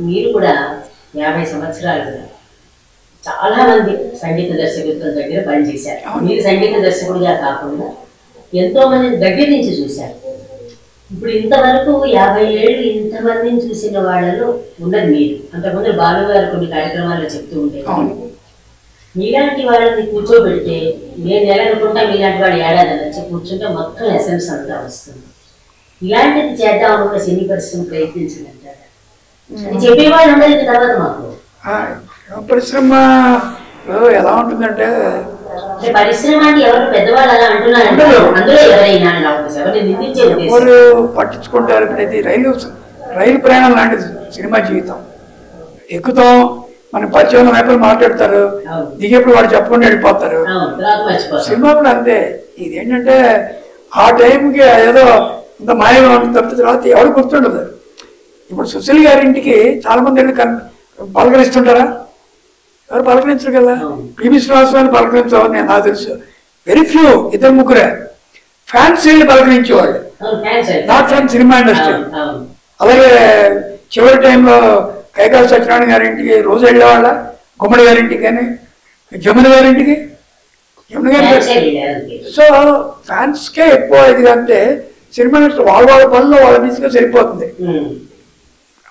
మీరు కూడా 50 సంవత్సరాలుగా చాలా మంది సంగీత దర్శకత్వం దగ్గర పనిచేశారు. మీరు సంగీత దర్శకుడిగా కాకుండా ఎంతో మంది దగ్గర నుంచి చూశారు. ఇప్పుడు ఇంతవరకు 50 ఏళ్ళు ఇంతమందిని చూసిన వాళ్ళలో ఉన్నది మీరు. అంతకుముందు బాలు గారు కొన్ని కార్యక్రమాల్లో చెప్తూ ఉంటారు, మీలాంటి వాళ్ళని కూర్చోబెడితే నేను నెల అనుకుంటా, మీలాంటి వాళ్ళు ఏడాది వచ్చి కూర్చుంటే మొత్తం ఎసెన్స్ అంతా వస్తుంది. ఇలాంటిది చేద్దామని కూడా సినీ పరిశ్రమ ప్రయత్నించిందంటారు. చెప్పేవాళ్ళు ఉండదు తర్వాత మాకు పరిశ్రమ ఎలా ఉంటుందంటే, పరిశ్రమ అంటే ఎవరు పెద్దవాళ్ళు అలా అంటున్నారు, అందులో ఎవరైనా ఎవరు పట్టించుకుంటారు. ఇది రైలు ప్రయాణం లాంటిది సినిమా జీవితం. ఎక్కుతాం, మన పరిచయం వైపు మాట్లాడతారు, దిగేప్పుడు వాడు చెప్పకుండా వెళ్ళిపోతారు. సినిమా కూడా అంతే. ఇది ఏంటంటే ఆ టైంకి ఏదో ఇంత మాయగా ఉంటుంది తప్పితే తర్వాత ఎవరు గుర్తుండదు. ఇప్పుడు సుశీల్ గారింటికి చాలా మంది వెళ్ళి పలకరిస్తుంటారా? ఎవరు పలకరించరు కదా. పివి శ్రీనివాసరావు పలకరించవని నాకు తెలుసు. వెరీ ఫ్యూ, 2-3 ఫ్యాన్స్ వెళ్ళి పలకరించేవాళ్ళు, నాట్ ఫ్రమ్ సినిమా ఇండస్ట్రీ. అలాగే చివరి టైంలో కైకాల సత్యనారాయణ గారింటికి రోజు వెళ్ళేవాళ్ళ, గుమ్మడి గారింటికి కానీ జమున గారింటికి, జమున గారి. సో ఫ్యాన్స్కే ఎక్కువ ఇది అంటే సినిమా ఇండస్ట్రీ వాళ్ళ పనులు వాళ్ళ బిజీగా సరిపోతుంది.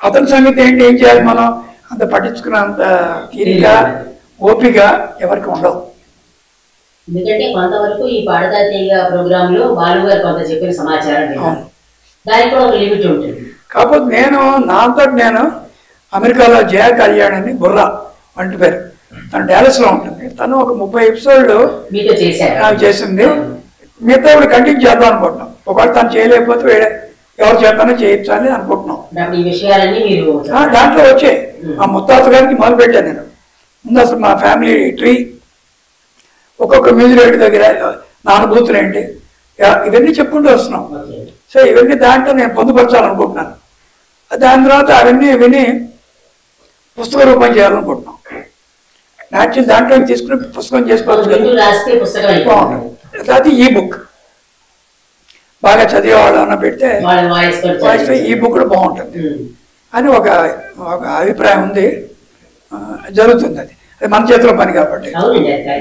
అతని సంగతి ఏంటి, ఏం చేయాలి మనం అంత పట్టించుకున్నంత తీరిక ఓపిక ఎవరికి ఉండవు. ఎందుకంటే కొంతవరకు ఈ పాడతా తీగ ప్రోగ్రామ్ లో బాలు గారు కొంత చెప్పిన సమాచారం దానికి కూడా ఒక లిమిట్ ఉంటుంది. కాకపోతే నేను అమెరికాలో జయ కళ్యాణ్ అని బుర్రా వంటి పేరు, తను డాలస్ లో ఉంటుంది. తను ఒక 30 ఎపిసోడ్లు నాకు చేసింది. మిగతా కూడా కంటిన్యూ చేద్దాం అనుకుంటున్నాం. ఒకవేళ తను చేయలేకపోతే వేరే ఎవరు చేస్తానో చేయొచ్చు అని అనుకుంటున్నాం. దాంట్లో వచ్చే మా ముత్తాత గారికి మొదలు పెట్టాను నేను. ముందు అసలు మా ఫ్యామిలీ ట్రీ, ఒక్కొక్క మ్యూజిక్ డైరెక్టర్ దగ్గర నా అనుభూతులు ఏంటి, ఇవన్నీ చెప్పుకుంటూ వస్తున్నాం. సో ఇవన్నీ దాంట్లో నేను పొందుపరచాలనుకుంటున్నాను. దాని తర్వాత అవన్నీ విని పుస్తక రూపం చేయాలనుకుంటున్నాం. యాక్చువల్ దాంట్లో తీసుకుని పుస్తకం చేసుకోవచ్చు. బాగుంటుంది. అది ఈ బుక్ బాగా చదివేవాళ్ళు అన్న పెడితే ఈ బుక్ కూడా బాగుంటుంది అని ఒక అభిప్రాయం ఉంది. జరుగుతుంది. అది మన చేతిలో పని కాబట్టి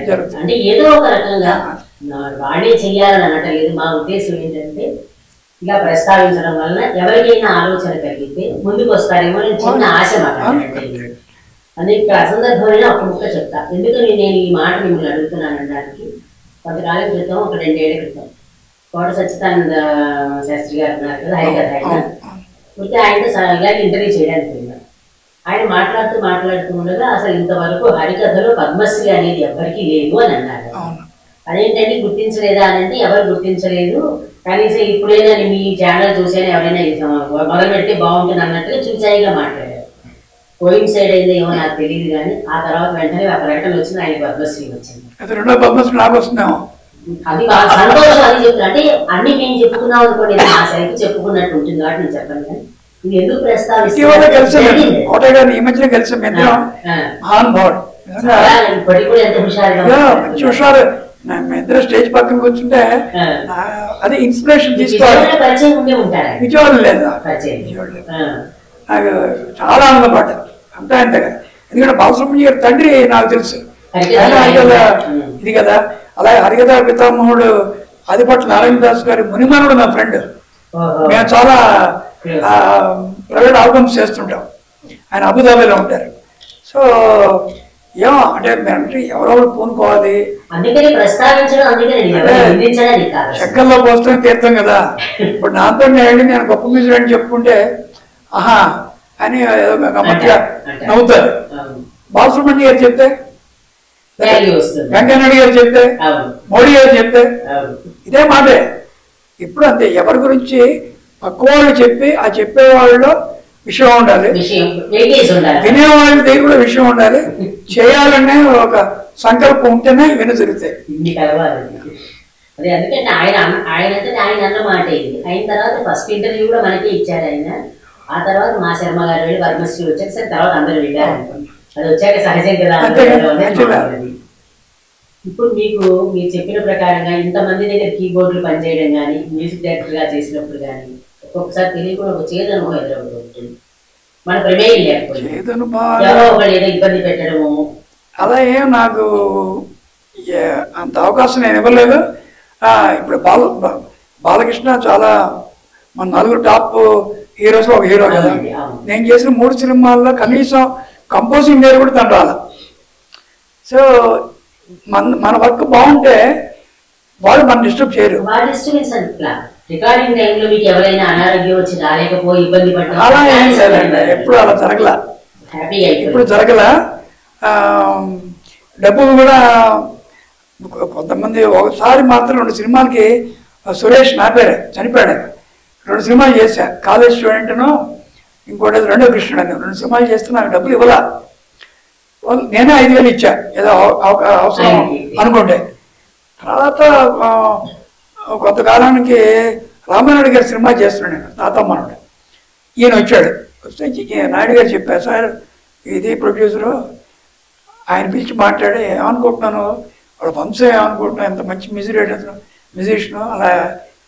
జరుగుతుంది. ఏదో ఒక రకంగా వాడే చెయ్యాలని అనట్లేదు. మా ఉద్దేశం ఏంటంటే ఇలా ప్రస్తావించడం వలన ఎవరికైనా ఆలోచన కలిగితే ముందుకు వస్తారేమో అని చిన్న ఆశ మాట్లాడండి. అనేక అసందర్భమైన ఒక ముక్క చెప్తా. ఎందుకని నేను ఈ మాట మిమ్మల్ని అడుగుతున్నానడానికి, కొంతకాలం క్రితం, ఒక 2 ఏళ్ల క్రితం కోట సచ్చిదానంద శాస్త్రి గారు ఉన్నారు కదా, హరికథ ఆయన. ఆయనతో ఇలాంటి ఇంటర్వ్యూ చేయడానికి వెళ్ళాను. ఆయన మాట్లాడుతూ ఉండగా అసలు ఇంతవరకు హరికథలో పద్మశ్రీ అనేది ఎవరికి లేదు అని అన్నారు. అదేంటంటే గుర్తించలేదా అని అంటే ఎవరు గుర్తించలేదు, కనీసం ఇప్పుడైనా మీ ఛానల్ చూసైనా ఎవరైనా మొదలు పెడితే బాగుంటుంది అన్నట్టుగా చూచాయిగా మాట్లాడారు. కోయిన్సైడ్ అయిందో ఏమో నాకు తెలియదు కానీ ఆ తర్వాత వెంటనే ఆ ప్రకటన వచ్చింది, ఆయనకి పద్మశ్రీ వచ్చింది. అది సంతోషం అని చెప్తున్నా. అంటే అన్ని మేము చెప్పుకున్నాం అనుకోండి, నా సైపు చెప్పుకున్నట్టు ఉంటుంది కాబట్టి నేను చెప్పాను. కానీ ఇది ఎందుకు ప్రస్తావిస్తాను, ఇప్పటికి కూడా ఎంత హుషారు. ఇద్దరు స్టేజ్ పక్కన కూర్చుంటే అది ఇన్స్పిరేషన్ తీసుకోవాలి. విజయవాడ లేదా, నాకు చాలా ఆనందపడ్డాను. అంతా అంతగా. ఎందుకంటే బాలసుబ్రహ్మణ్యం గారి తండ్రి నాకు తెలుసు, ఇది కదా. అలాగే హరికథ పితామహుడు ఆదిపట్ల నారాయణ దాస్ గారి మునిమనుడు నా ఫ్రెండ్. మేము చాలా ప్రైవేట్ ఆల్బమ్స్ చేస్తుంటాం. ఆయన అబుదాబిలో ఉంటారు. సో ఏమో అంటే మేమంటే ఎవరెవరు పూనుకోవాలి, చక్కల్లో పోస్తే తీర్థం కదా. ఇప్పుడు నాతో నేను గొప్ప మ్యూజిక్ అని చెప్పుకుంటే ఆహా అని మంచిగా నవ్వుతారు. బాలసుబ్రహ్మణ్యం గారు చెప్తే, వెంకయ్యనాయుడు గారు చెప్తే, మోడీ గారు చెప్తే ఇదే మాటే. ఇప్పుడు అంతే. ఎవరి గురించి పక్క వాళ్ళు చెప్పి ఆ చెప్పేవాళ్ళలో విషయం ఉండాలి, వినేవాళ్ళ దగ్గర కూడా విషయం ఉండాలి. చేయాలనే ఒక సంకల్పం ఉంటేనే ఇవన్నీ జరుగుతాయి. అదే అందుకంటే ఆయన అన్న మాట ఇది. అయిన తర్వాత ఫస్ట్ ఇంటర్వ్యూ కూడా మనకే ఇచ్చారు ఆయన. ఆ తర్వాత మా శర్మ గారు వెళ్ళి పద్మశ్రీ వచ్చాక సరే తర్వాత అందరూ వెళ్ళారు. అది వచ్చాక సహజం కదా. ఇప్పుడు మీరు చెప్పిన ప్రకారంగా ఇంతమంది దగ్గర కీబోర్డులు పనిచేయడం కానీ, మ్యూజిక్ డైరెక్టర్ గా చేసినప్పుడు కానీ ఒక్కొక్కసారి తెలియకుండా ఒక చేదనుభవం ఎదురవుతుంది. మన ప్రమేయం లేకపోతే ఎవరో ఒకళ్ళు ఏదో ఇబ్బంది పెట్టడము అలా ఏం నాకు అంత అవకాశం నేను ఇవ్వలేదు. ఇప్పుడు బాలకృష్ణ చాలా మన 4 టాప్ హీరోస్ ఒక హీరో కదా. నేను చేసిన 3 సినిమాల్లో కనీసం కంపోజింగ్ పేరు కూడా తను రాల. సో మన వర్క్ బాగుంటే వాళ్ళు మన డిస్టర్బ్ చేయరు. రికార్డింగ్ టైంలో మీకు ఎవరైనా అనారోగ్యం వచ్చి రాలేకపోయి ఇబ్బంది పడ్డా అలా ఏం లేదండి, ఎప్పుడు అలా జరగల, ఎప్పుడు జరగల. డబ్బులు కూడా కొంతమంది ఒకసారి మాత్రం 2 సినిమాలకి సురేష్ నా పేరే చనిపోయాడు. 2 సినిమాలు చేశా, కాలేజ్ స్టూడెంట్ను ఇంకోటి రెండో కృష్ణుడు అని 2 సినిమాలు చేస్తే నాకు డబ్బులు ఇవ్వాల. నేనే 5,000 ఇచ్చా ఏదో అవసరం అనుకుంటే. తర్వాత కొంతకాలానికి రామానాయుడు గారి సినిమా చేస్తున్నాడు నేను, తాతమ్మనుడు. ఈయన వచ్చాడు, వస్తే నాయుడు గారు చెప్పారు, సార్ ఇది ప్రొడ్యూసరు, ఆయన పిలిచి మాట్లాడి ఏమనుకుంటున్నాను వాళ్ళ వంశం ఏమనుకుంటున్నాను, ఎంత మంచి మ్యూజిషియను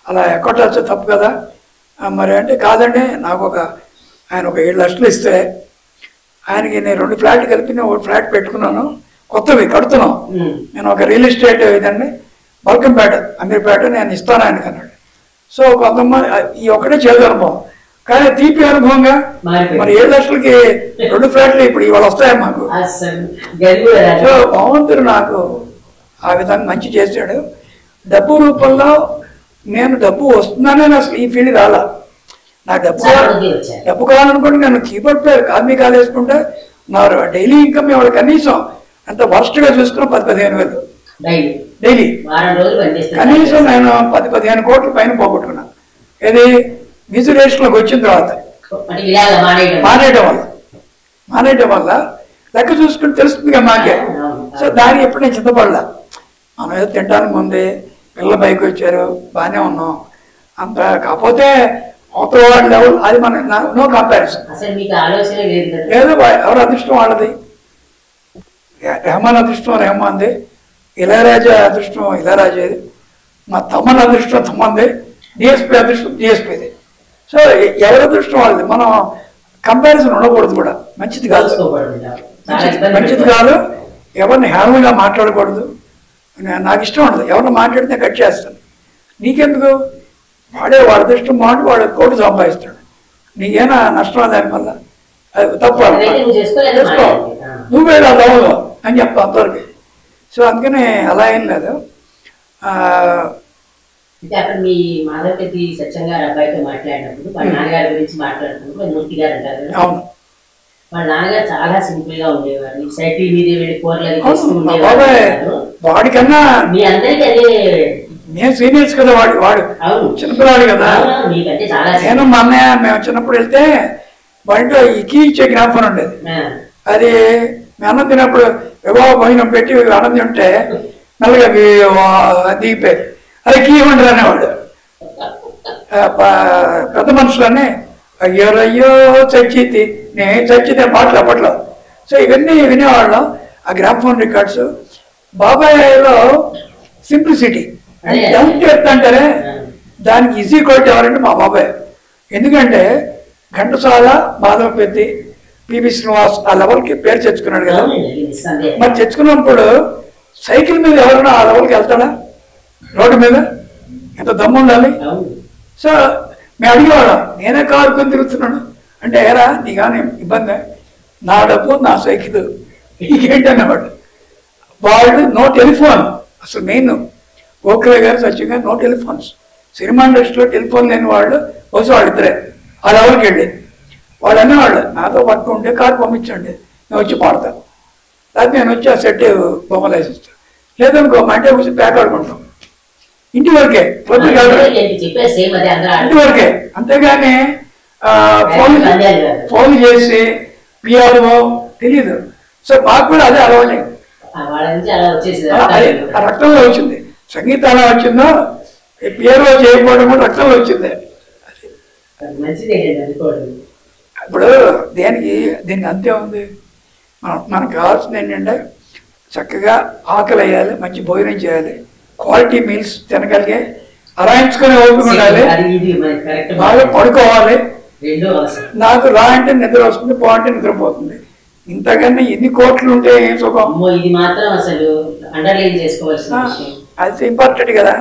అలా ఎక్కడొచ్చో తప్పు కదా మరి అంటే. కాదండి నాకు ఆయన ఒక 7 లక్షలు ఇస్తే ఆయనకి నేను 2 ఫ్లాట్లు కలిపి నేను 1 ఫ్లాట్ పెట్టుకున్నాను, కొత్తవి కడుతున్నాం. నేను ఒక రియల్ ఎస్టేట్ ఇదండి బల్కంపేట అమీర్పేట నేను ఇస్తాను ఆయనకి అన్నాడు. సో కొంతమంది ఈ ఒక్కటే చేదు అనుభవం, కానీ తీపి అనుభవంగా మరి 7 లక్షలకి 2 ఫ్లాట్లు ఇప్పుడు ఇవాళ వస్తాయి మాకు. సో భగవంతుడు నాకు ఆ విధంగా మంచి చేశాడు. డబ్బు రూపంలో నేను డబ్బు వస్తుందనే అసలు ఈ ఫీల్డ్ రాలా. నాకు డబ్బు కావాలనుకుంటే నేను కీబోర్డ్ ప్లేయర్ కాలు వేసుకుంటే నా డైలీ ఇన్కమ్ ఇవాళ కనీసం అంత వర్స్ట్గా చూసుకున్న 10-15 వేలు డైలీ. కనీసం నేను 10-15 కోట్ల పైన పోగొట్టుకున్నా. ఇది మ్యూజిరేషన్లోకి వచ్చిన తర్వాత మానేయడం వల్ల లెక్క చూసుకుని తెలుస్తుందిగా మాకే. సో దానికి ఎప్పుడు నేను చింతపడలా. మనం ఏదో తినడానికి ముందే పిల్లల బైక్ వచ్చారు బాగానే ఉన్నాం అంత. కాకపోతే అవతల వాళ్ళ లెవెల్ అది మన నో కంపారిజన్. ఏదో ఎవరు అదృష్టం వాళ్ళది. రెహమాన్ అదృష్టం రెహమాన్ది, ఇళయరాజా అదృష్టం ఇళయరాజాది, మా తమ్మన్ అదృష్టం తమ్మంది, డిఎస్పీ అదృష్టం డిఎస్పీది. సో ఎవరి అదృష్టం వాళ్ళది. మనం కంపారిజన్ ఉండకూడదు కూడా, మంచిది కాదు. మంచిది కాదు. ఎవరిని హేళనగా మాట్లాడకూడదు. నాకు ఇష్టం ఉండదు, ఎవరిని మాట్లాడితే కట్ చేస్తాను. నీకెందుకు? వాడే వాడి అదృష్టం బాగుంటే వాడు కోటి సంపాదిస్తాడు, నీకేనా నష్టం దానివల్ల? అది తప్పు. చేసుకో నువ్వే రావు అని చెప్తా అంతవరకు. సో అందుకని అలా ఏం లేదు. మీ మాధవపతి సత్యం గారు అబ్బాయితో మాట్లాడినప్పుడు వాళ్ళ నాన్నగారి గురించి మాట్లాడుతున్నప్పుడు మూర్తి గారు అంటారు, అవును వాళ్ళ నాన్నగారు చాలా సింపుల్ గా ఉండేవారు, సైకిల్ మీదే వెళ్ళి కూరలు వాడికన్నా మీ అందరికీ అదే. నేను సీనియర్స్ కదా, వాడు చిన్నపిల్లాడు కదా. నేను మా అన్నయ్య మేము చిన్నప్పుడు వెళ్తే వాటిలో ఇకి ఇచ్చే జ్ఞాపకం ఉండేది. అది మేము అన్నం తిన్నప్పుడు వివాహ భోజనం పెట్టి అన్నం తింటే మెల్లగా దిగిపోయి అది కీ ఇవ్వండి అనేవాడు. పెద్ద మనుషులన్నీ అయ్యో చచ్చితి నేను చచ్చితే పాటలు అప్పట్లో. సో ఇవన్నీ వినేవాళ్ళం. ఆ గ్రామ్ఫోన్ రికార్డ్స్. బాబాయ్లో సింప్లిసిటీ డౌన్ టు ఎర్త్ అంటారే, దానికి ఈజీ కోట్ ఎవరంటే మా బాబాయ్. ఎందుకంటే ఘంటసాల, మాధవపతి, పివి శ్రీనివాస్ ఆ లెవెల్కి పేరు తెచ్చుకున్నాడు కదా. మరి తెచ్చుకున్నప్పుడు సైకిల్ మీద ఎవరైనా ఆ లెవెల్కి వెళ్తాడా? రోడ్డు మీద ఎంత దమ్ము ఉండాలి. సో మేము అడిగేవాళ్ళం, నేనే కారు కొని తిరుగుతున్నాను అంటే ఏరా నీ కానీ ఇబ్బంది, నా డబ్బు నా సైకిల్ నీకేంటి అన్నవాడు. వాళ్ళు నో టెలిఫోన్. అసలు మెయిన్ గోఖలే గారు సత్యం గారు నో టెలిఫోన్స్. సినిమా ఇండస్ట్రీలో టెలిఫోన్ లేని వాళ్ళు బహుశా వాళ్ళిద్దరే. ఆ లెవెల్కి వెళ్ళి వాళ్ళు అనేవాళ్ళు, నాతో పట్టుకుంటే కారు పంపించండి నేను వచ్చి పాడతాను, లేకపోతే నేను వచ్చి ఆ సెట్ బొమ్మలు వేసిస్తాను, లేదనుకో మా ఇంటే కూర్చొని ప్యాక్ ఆడుకుంటాం. ఇంటి వరకే, ఇంటి వరకే. అంతేగాని ఫోన్ చేసి పిఆర్ఓ తెలీదు. సో మాకు కూడా అదే అలవాటు, ఆ రక్తంలో వచ్చింది. సంగీతం ఎలా వచ్చిందో పిఆర్ఓ చేయకపోవడం కూడా రక్తంలో వచ్చింది. ఇప్పుడు దీనికి అంతే ఉంది. మనకు కావాల్సింది ఏంటంటే చక్కగా ఆకలి వేయాలి, మంచి భోజనం చేయాలి, క్వాలిటీ మీల్స్ తినగలిగే, అరాయించుకునే ఓపిక ఉండాలి, బాగా పడుకోవాలి, రెండో అవసరం. నాకు రా అంటే నిద్ర వస్తుంది, పో అంటే నిద్రపోతుంది. ఇంతకన్నా ఎన్ని కోట్లు ఉంటే ఏం సుఖం. ఇది మాత్రం అసలు అండర్లైన్ చేసుకోవాల్సిన విషయం. అది ఇంపార్టెంట్ కదా.